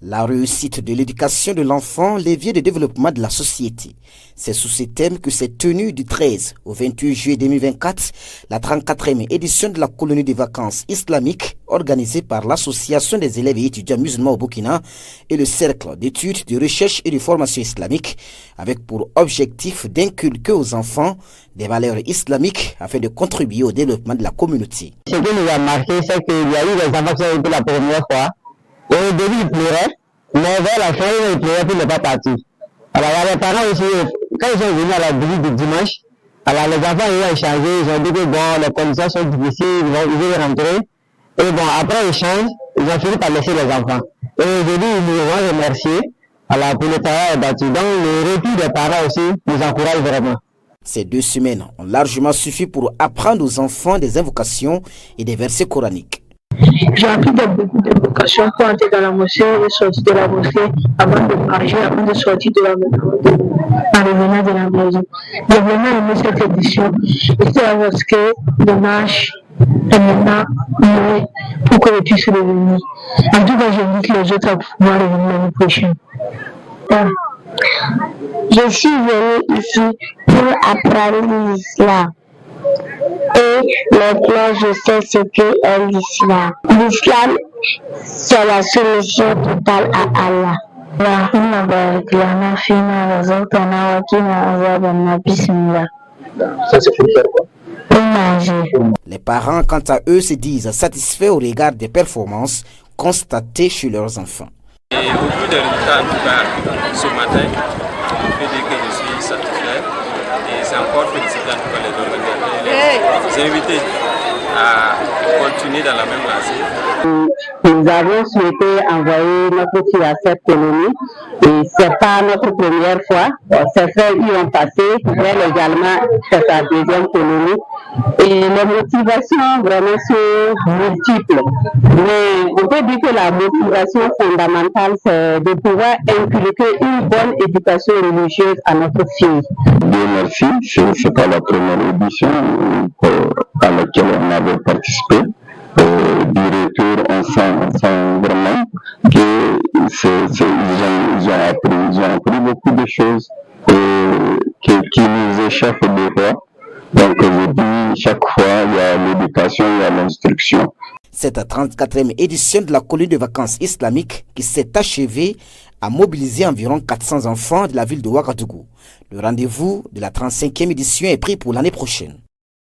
La réussite de l'éducation de l'enfant, levier de développement de la société. C'est sous ce thème que s'est tenue du 13 au 28 juillet 2024 la 34e édition de la colonie de vacances islamique organisée par l'Association des élèves et étudiants musulmans au Burkina et le Cercle d'études, de recherche et de formation islamique avec pour objectif d'inculquer aux enfants des valeurs islamiques afin de contribuer au développement de la communauté. Ce qui nous a marqué, c'est qu'il y a eu des enfants qui ont été la première fois. Et au début, ils pleuraient, mais vers la fin, ils pleuraient pour ne pas partir. Alors, il y a les parents aussi, quand ils sont venus à la visite du dimanche, alors les enfants ils ont échangé, ils ont dit que bon, les conditions sont difficiles, ils veulent rentrer. Et bon, après l'échange, ils ont fini par laisser les enfants. Et aujourd'hui, ils nous ont remercié pour le travail bâti. Donc, le retour des parents aussi nous encourage vraiment. Ces 2 semaines ont largement suffi pour apprendre aux enfants des invocations et des versets coraniques. J'ai appris beaucoup d'invocations pour entrer dans la mosquée et sortir de la mosquée avant de manger, avant de sortir de la maison, en revenant de la maison. J'ai vraiment aimé cette édition. J'étais à la mosquée, de marche, et maintenant, pour que je puisse revenir. En tout cas, j'invite les autres à pouvoir revenir l'année prochaine. Je suis venue ici pour apprendre l'islam. Et maintenant, je sais ce qu'est l'islam. L'islam, c'est la soumission totale à Allah. Ça, c'est pour faire quoi? Pour manger. Les parents, quant à eux, se disent satisfaits au regard des performances constatées chez leurs enfants. Et au bout des résultats, en tout cas, ce matin, je peux dire que je suis satisfait. Et c'est encore félicité en tout cas les organisateurs et les invités à continuer dans la même lancée. Nous avons souhaité envoyer notre fille à cette colonie et ce n'est pas notre première fois. Ces frères y ont passé, elle également, c'est sa 2e colonie. Et les motivations vraiment sont multiples. Mais on peut dire que la motivation fondamentale, c'est de pouvoir inculquer une bonne éducation religieuse à notre fille. Dieu merci, ce n'est pas la première édition à laquelle on avait participé. Du retour, on sent vraiment qu'ils ont appris beaucoup de choses qui nous échappent des fois. Donc je dis, chaque fois, il y a l'éducation, il y a l'instruction. Cette 34e édition de la colonie de vacances islamique qui s'est achevée a mobilisé environ 400 enfants de la ville de Ouagadougou. Le rendez-vous de la 35e édition est pris pour l'année prochaine.